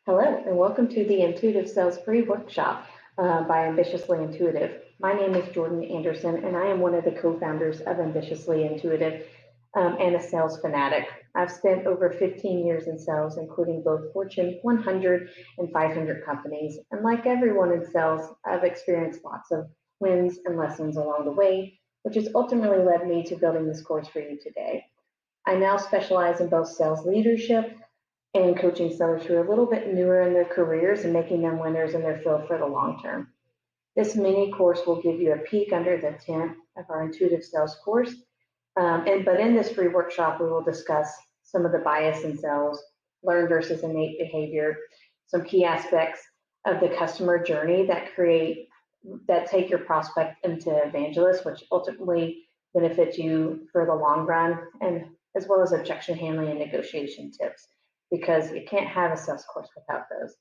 Hello, and welcome to the Intuitive Sales Free Workshop by Ambitiously Intuitive. My name is Jordan Anderson, and I am one of the co-founders of Ambitiously Intuitive and a sales fanatic. I've spent over 15 years in sales, including both Fortune 100 and 500 companies. And like everyone in sales, I've experienced lots of wins and lessons along the way, which has ultimately led me to building this course for you today. I now specialize in both sales leadership and coaching sellers who are a little bit newer in their careers and making them winners in their field for the long term. This mini course will give you a peek under the tent of our intuitive sales course. But in this free workshop, we will discuss some of the bias in sales, learned versus innate behavior, some key aspects of the customer journey that take your prospect into evangelist, which ultimately benefits you for the long run, and as well as objection handling and negotiation tips, because you can't have a sales course without those.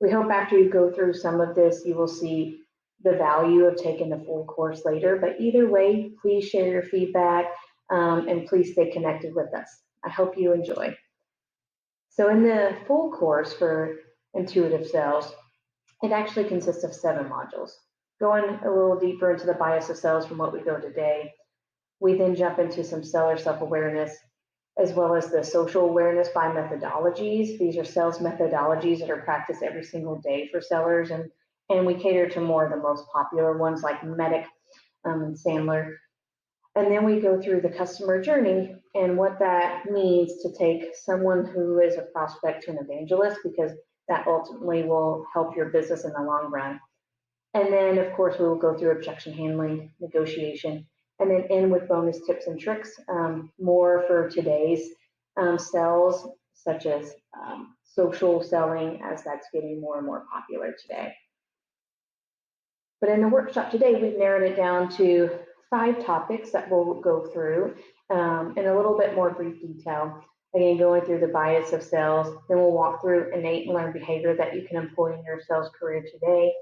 We hope after you go through some of this, you will see the value of taking the full course later. But either way, please share your feedback and please stay connected with us. I hope you enjoy. So in the full course for intuitive sales, it actually consists of 7 modules. Going a little deeper into the bias of sales from what we go today, we then jump into some seller self-awareness, as well as the social awareness by methodologies. These are sales methodologies that are practiced every single day for sellers, and we cater to more of the most popular ones like Medic and Sandler. And then we go through the customer journey and what that means to take someone who is a prospect to an evangelist, because that ultimately will help your business in the long run. And then, of course, we will go through objection handling, negotiation, and then end with bonus tips and tricks, more for today's sales, such as social selling, as that's getting more and more popular today. But in the workshop today, we've narrowed it down to 5 topics that we'll go through in a little bit more brief detail. Again, going through the bias of sales, then we'll walk through innate and learned behavior that you can employ in your sales career today.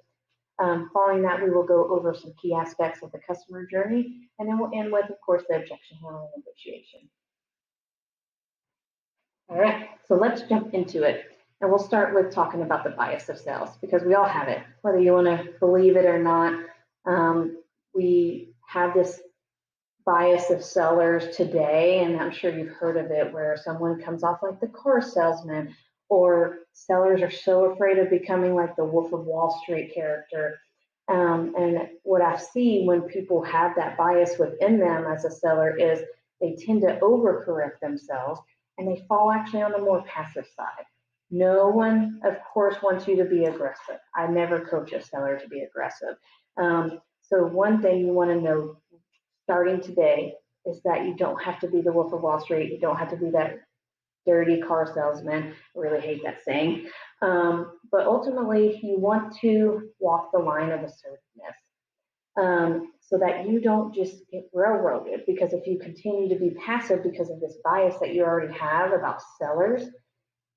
Following that, we will go over some key aspects of the customer journey, and then we'll end with, of course, the objection handling and negotiation. All right, so let's jump into it. And we'll start with talking about the bias of sales, because we all have it, whether you want to believe it or not. We have this bias of sellers today, and I'm sure you've heard of it, where someone comes off like the car salesman, or sellers are so afraid of becoming like the Wolf of Wall Street character. And what I see when people have that bias within them as a seller is they tend to overcorrect themselves, and they fall actually on the more passive side. No one, of course, wants you to be aggressive. I never coach a seller to be aggressive. So one thing you want to know starting today is that you don't have to be the Wolf of Wall Street. You don't have to be that dirty car salesman. I really hate that saying. But ultimately, you want to walk the line of assertiveness so that you don't just get railroaded. Because if you continue to be passive because of this bias that you already have about sellers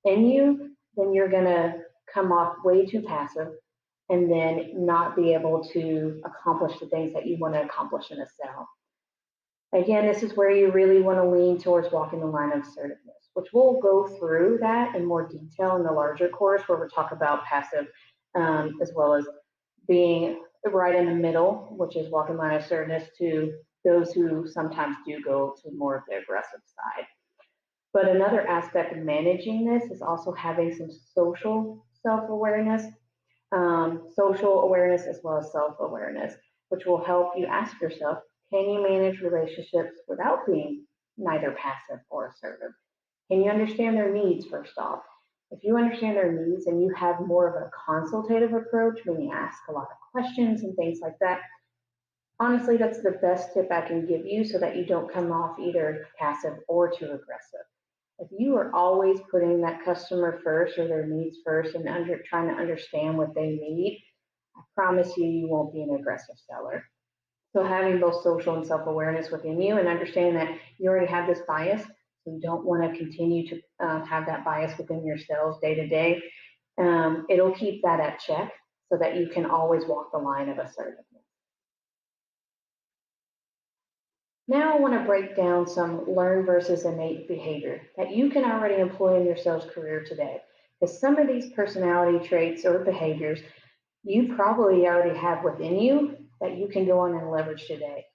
in you, then you're going to come off way too passive and then not be able to accomplish the things that you want to accomplish in a sale. Again, this is where you really want to lean towards walking the line of assertiveness, which we'll go through that in more detail in the larger course, where we talk about passive as well as being right in the middle, which is walking the line of assertiveness, to those who sometimes do go to more of the aggressive side. But another aspect of managing this is also having some social self-awareness, social awareness as well as self-awareness, which will help you ask yourself, can you manage relationships without being neither passive or assertive? Can you understand their needs first off? If you understand their needs and you have more of a consultative approach, meaning ask a lot of questions and things like that, honestly, that's the best tip I can give you so that you don't come off either passive or too aggressive. If you are always putting that customer first or their needs first and trying to understand what they need, I promise you, you won't be an aggressive seller. So having both social and self-awareness within you and understanding that you already have this bias, so you don't want to continue to have that bias within your sales day to day, it'll keep that at check so that you can always walk the line of assertiveness. Now I want to break down some learned versus innate behavior that you can already employ in your sales career today, Because some of these personality traits or behaviors you probably already have within you that you can go on and leverage today.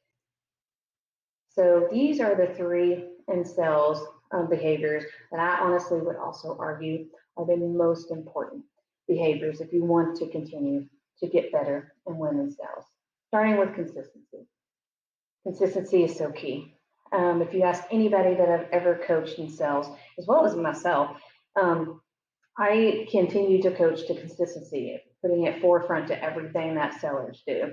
So these are the 3 in sales behaviors that I honestly would also argue are the most important behaviors if you want to continue to get better and win in sales. Starting with consistency. Consistency is so key. If you ask anybody that I've ever coached in sales, as well as myself, I continue to coach to consistency, putting it forefront to everything that sellers do.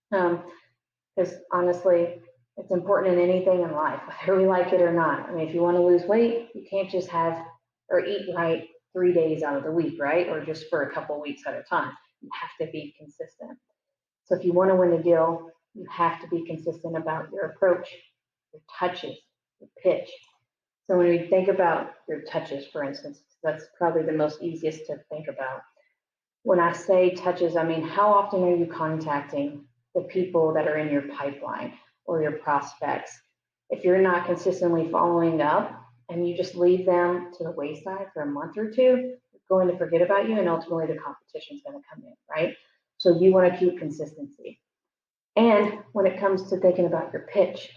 Because honestly, it's important in anything in life, whether we like it or not. I mean, if you want to lose weight, you can't just have or eat right 3 days out of the week, right? Or just for a couple of weeks at a time. You have to be consistent. So if you want to win a deal, you have to be consistent about your approach, your touches, your pitch. So when we think about your touches, for instance, that's probably the most easiest to think about. When I say touches, I mean, how often are you contacting the people that are in your pipeline or your prospects? If you're not consistently following up and you just leave them to the wayside for a month or two, they're going to forget about you and ultimately the competition is going to come in, right? So you want to keep consistency. And when it comes to thinking about your pitch,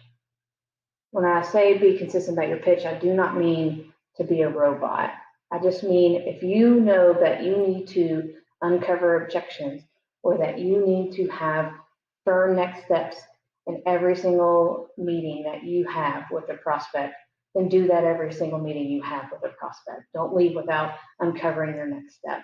when I say be consistent about your pitch, I do not mean to be a robot. I just mean if you know that you need to uncover objections or that you need to have firm next steps in every single meeting that you have with a prospect, then do that every single meeting you have with a prospect. Don't leave without uncovering your next step.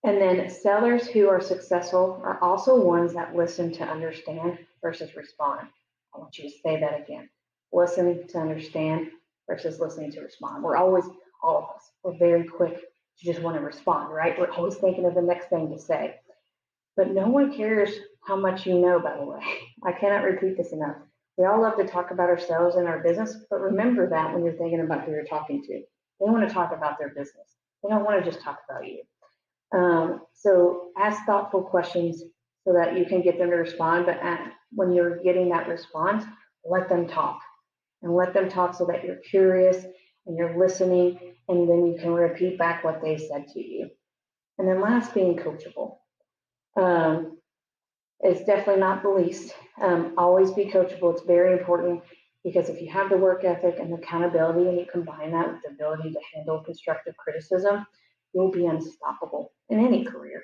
And then sellers who are successful are also ones that listen to understand versus respond. I want you to say that again. Listen to understand versus listening to respond. We're always, all of us, we're very quick to just want to respond, right? We're always thinking of the next thing to say. But no one cares how much you know, by the way. I cannot repeat this enough. We all love to talk about ourselves and our business, but remember that when you're thinking about who you're talking to. They want to talk about their business. They don't want to just talk about you. So ask thoughtful questions so that you can get them to respond, but when you're getting that response, let them talk. And let them talk so that you're curious and you're listening, and then you can repeat back what they said to you. And then last, being coachable. It's definitely not the least. Always be coachable. It's very important because if you have the work ethic and accountability and you combine that with the ability to handle constructive criticism, you'll be unstoppable in any career.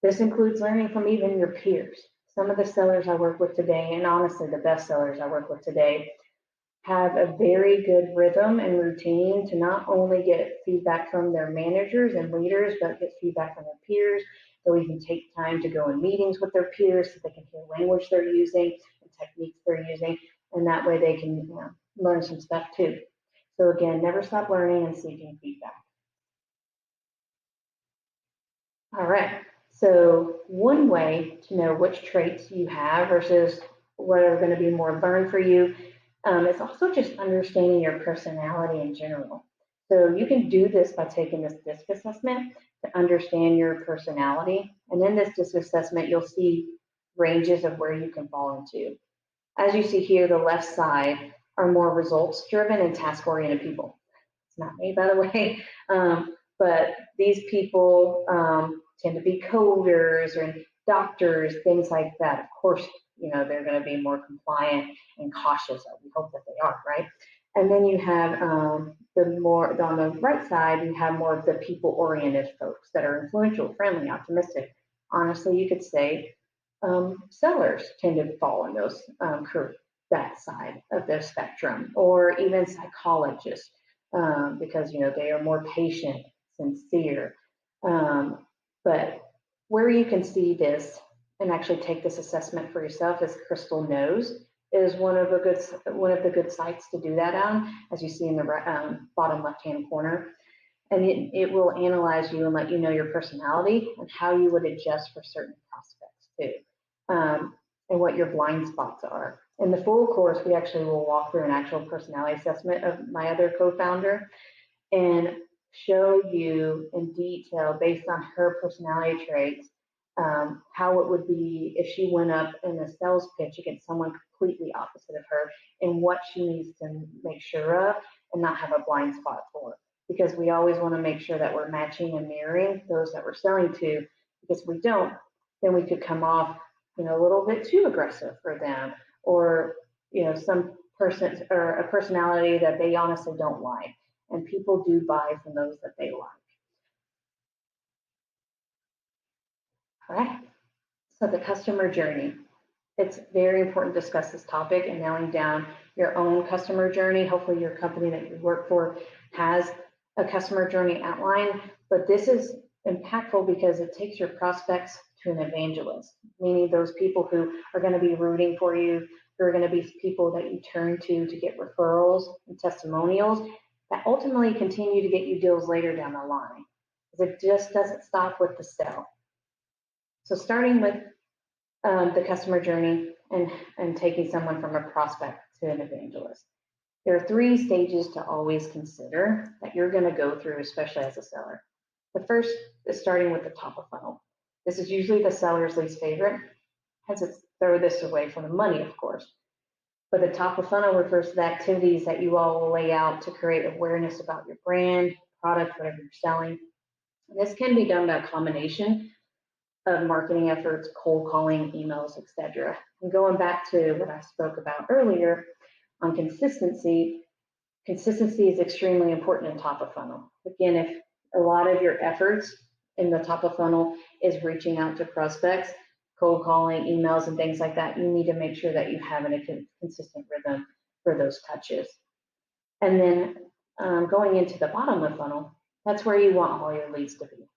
This includes learning from even your peers. Some of the sellers I work with today, and honestly the best sellers I work with today, have a very good rhythm and routine to not only get feedback from their managers and leaders, but get feedback from their peers. They'll even take time to go in meetings with their peers so they can hear language they're using and techniques they're using, and that way they can learn some stuff too. So again, never stop learning and seeking feedback. All right, so one way to know which traits you have versus what are going to be more learned for you is also just understanding your personality in general. So you can do this by taking this DISC assessment to understand your personality. And in this DISC assessment, you'll see ranges of where you can fall into. As you see here, the left side are more results-driven and task-oriented people. It's not me, by the way, but these people tend to be coders or doctors, things like that. Of course, they're going to be more compliant and cautious. We hope that they are, right? And then you have on the right side, you have more of the people-oriented folks that are influential, friendly, optimistic. Honestly, you could say sellers tend to fall in that side of the spectrum, or even psychologists, because they are more patient, sincere. But where you can see this and actually take this assessment for yourself is Crystal Knows is one of the good sites to do that on, as you see in the bottom left-hand corner. And it will analyze you and let you know your personality and how you would adjust for certain prospects too, and what your blind spots are. In the full course, we actually will walk through an actual personality assessment of my other co-founder and show you in detail, based on her personality traits, how it would be if she went up in a sales pitch against someone completely opposite of her and what she needs to make sure of and not have a blind spot for. because we always want to make sure that we're matching and mirroring those that we're selling to, because if we don't, then we could come off, a little bit too aggressive for them, or, some person or a personality that they honestly don't like. And people do buy from those that they like. All right. So the customer journey. It's very important to discuss this topic and nailing down your own customer journey. Hopefully your company that you work for has a customer journey outline, but this is impactful because it takes your prospects to an evangelist, meaning those people who are going to be rooting for you, who are going to be people that you turn to get referrals and testimonials that ultimately continue to get you deals later down the line. Because it just doesn't stop with the sale. So starting with the customer journey and taking someone from a prospect to an evangelist. There are 3 stages to always consider that you're going to go through, especially as a seller. The first is starting with the top of funnel. This is usually the seller's least favorite, as it's throw this away from the money, of course. But the top of funnel refers to the activities that you all will lay out to create awareness about your brand, product, whatever you're selling. And this can be done by a combination of marketing efforts, cold calling, emails, etc. And going back to what I spoke about earlier on consistency is extremely important in top of funnel. Again, if a lot of your efforts in the top of funnel is reaching out to prospects, cold calling, emails, and things like that, you need to make sure that you have a consistent rhythm for those touches. And then going into the bottom of funnel, that's where you want all your leads to be.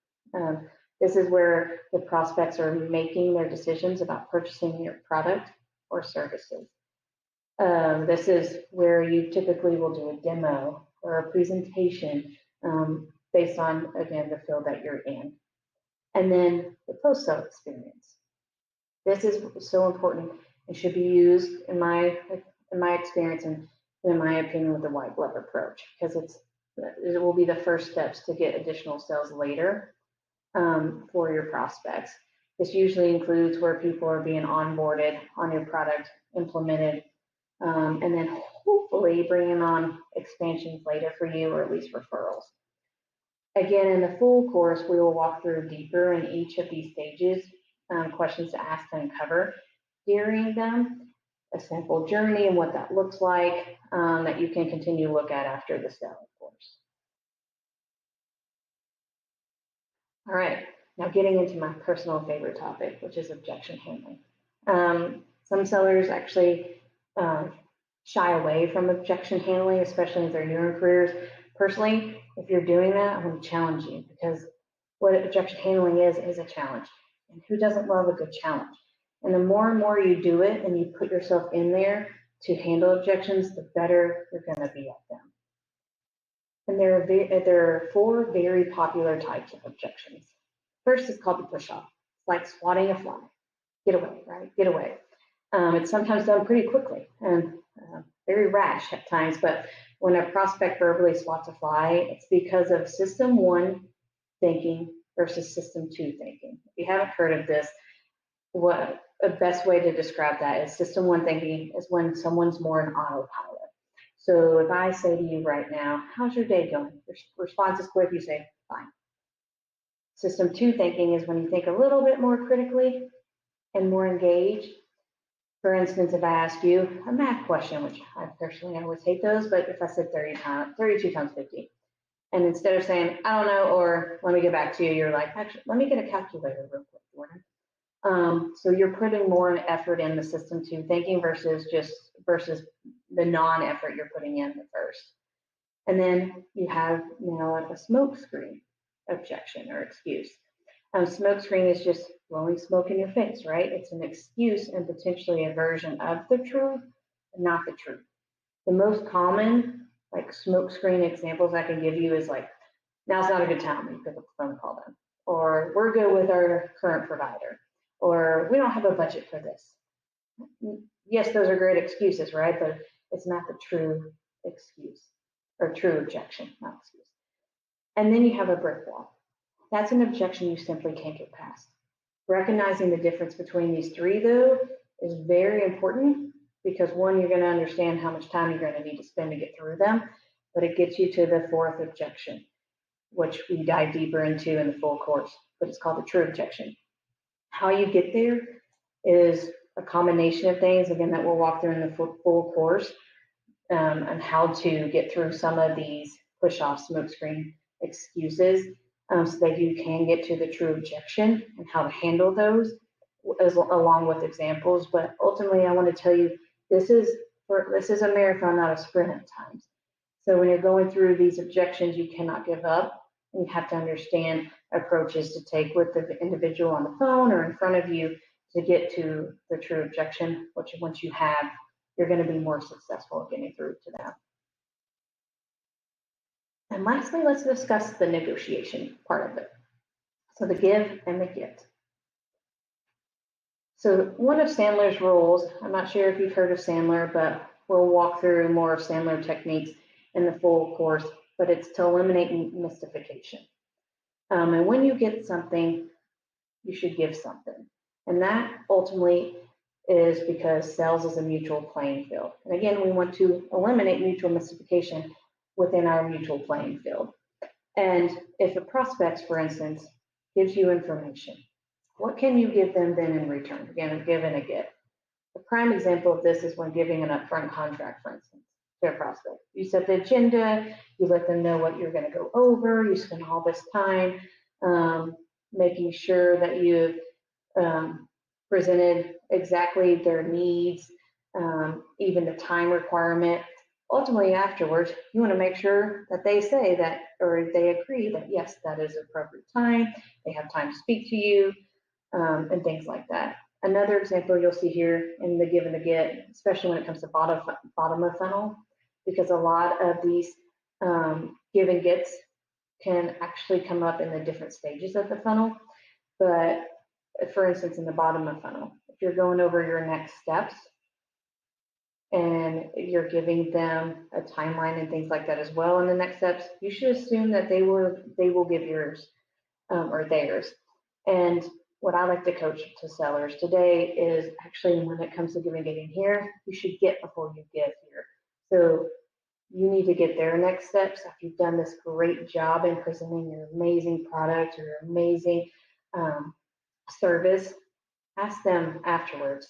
This is where the prospects are making their decisions about purchasing your product or services. This is where you typically will do a demo or a presentation based on, again, the field that you're in. And then the post-sale experience. This is so important and should be used, in my experience and in my opinion, with the white glove approach, because it will be the first steps to get additional sales later. For your prospects. This usually includes where people are being onboarded on your product, implemented, and then hopefully bringing on expansions later for you, or at least referrals. Again, in the full course, we will walk through deeper in each of these stages, questions to ask and uncover during them, a sample journey and what that looks like that you can continue to look at after the sale, of course. All right, now getting into my personal favorite topic, which is objection handling. Some sellers actually shy away from objection handling, especially if they're new in careers. Personally, if you're doing that, I want to challenge you, because what objection handling is a challenge. And who doesn't love a good challenge? And the more and more you do it and you put yourself in there to handle objections, the better you're going to be at them. And there are 4 very popular types of objections. First is called the push-off. It's like swatting a fly. Get away, right? Get away. It's sometimes done pretty quickly and very rash at times, but when a prospect verbally swats a fly, it's because of system 1 thinking versus system 2 thinking. If you haven't heard of this, what the best way to describe that is system 1 thinking is when someone's more in autopilot. So if I say to you right now, how's your day going? Your response is quick, you say, fine. System 2 thinking is when you think a little bit more critically and more engaged. For instance, if I ask you a math question, which I personally always hate those, but if I said 32 times 50, and instead of saying, I don't know, or let me get back to you, you're like, actually, let me get a calculator real quick, Jordan. So you're putting more effort in the system 2 thinking versus the non-effort you're putting in the first. And then you have like a smoke screen objection or excuse. Smoke screen is just blowing smoke in your face, right? It's an excuse and potentially a version of the truth, but not the truth. The most common like smoke screen examples I can give you is like, now's not a good time, you pick up the phone and call them, or we're good with our current provider, or we don't have a budget for this. Yes, those are great excuses, right? But it's not the true excuse or true objection, not excuse. And then you have a brick wall. That's an objection you simply can't get past. Recognizing the difference between these 3, though, is very important because 1, you're going to understand how much time you're going to need to spend to get through them. but it gets you to the fourth objection, which we dive deeper into in the full course, but it's called the true objection. How you get there is a combination of things, again, that we'll walk through in the full course, and how to get through some of these push-off smokescreen excuses, so that you can get to the true objection and how to handle those, along with examples. But ultimately, I want to tell you, this is a marathon, not a sprint at times. So when you're going through these objections, you cannot give up. You have to understand approaches to take with the individual on the phone or in front of you to get to the true objection, which once you have, you're going to be more successful at getting through to them. And lastly, let's discuss the negotiation part of it. So the give and the get. So one of Sandler's rules, I'm not sure if you've heard of Sandler, but we'll walk through more of Sandler techniques in the full course, but it's to eliminate mystification. And when you get something, you should give something. And that ultimately is because sales is a mutual playing field. And again, we want to eliminate mutual mystification within our mutual playing field. And if a prospect, for instance, gives you information, what can you give them then in return? Again, a give and a get. A prime example of this is when giving an upfront contract, for instance, to a prospect. You set the agenda, you let them know what you're going to go over, you spend all this time making sure that you've presented exactly their needs, even the time requirement. Ultimately, afterwards, you want to make sure that they say that, or they agree that, yes, that is appropriate time, they have time to speak to you, and things like that. Another example you'll see here in the give and the get, especially when it comes to bottom of funnel, because a lot of these give and gets can actually come up in the different stages of the funnel. But for instance, in the bottom of funnel, if you're going over your next steps and you're giving them a timeline and things like that as well in the next steps, you should assume that they will give yours or theirs. And what I like to coach to sellers today is actually when it comes to giving and getting here, you should get before you give here. So you need to get their next steps after you've done this great job in presenting your amazing product or your amazing service. Ask them afterwards,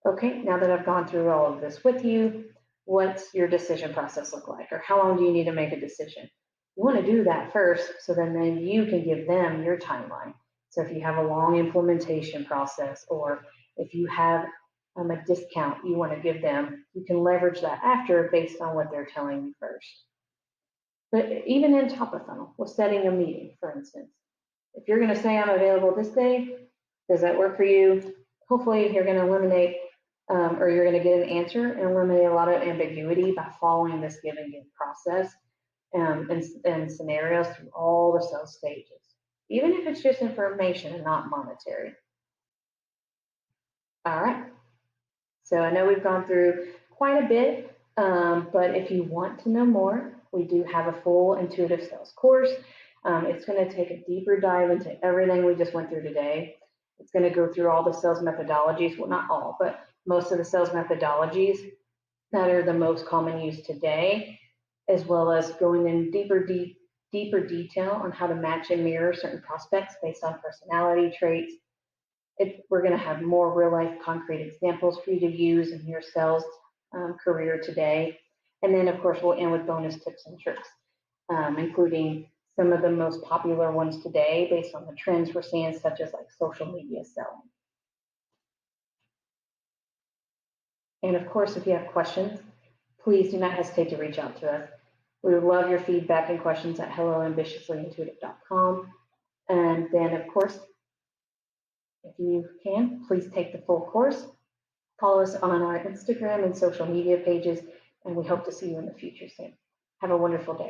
okay, now that I've gone through all of this with you, what's your decision process look like? Or how long do you need to make a decision? You want to do that first, so then you can give them your timeline. So if you have a long implementation process, or if you have a discount you want to give them, you can leverage that after based on what they're telling you first. But even in top of funnel, with setting a meeting, for instance, if you're going to say I'm available this day, does that work for you? Hopefully you're going to eliminate or you're going to get an answer and eliminate a lot of ambiguity by following this give and get process and scenarios through all the sales stages, even if it's just information and not monetary. All right. So I know we've gone through quite a bit, but if you want to know more, we do have a full intuitive sales course. It's going to take a deeper dive into everything we just went through today. It's going to go through all the sales methodologies, well, not all, but most of the sales methodologies that are the most common used today, as well as going in deeper detail on how to match and mirror certain prospects based on personality traits. We're going to have more real life concrete examples for you to use in your sales career today. And then of course, we'll end with bonus tips and tricks, including some of the most popular ones today based on the trends we're seeing, such as like social media selling. And of course, if you have questions, please do not hesitate to reach out to us. We would love your feedback and questions at helloambitiouslyintuitive.com. And then of course, if you can, please take the full course. Follow us on our Instagram and social media pages, and we hope to see you in the future soon. Have a wonderful day.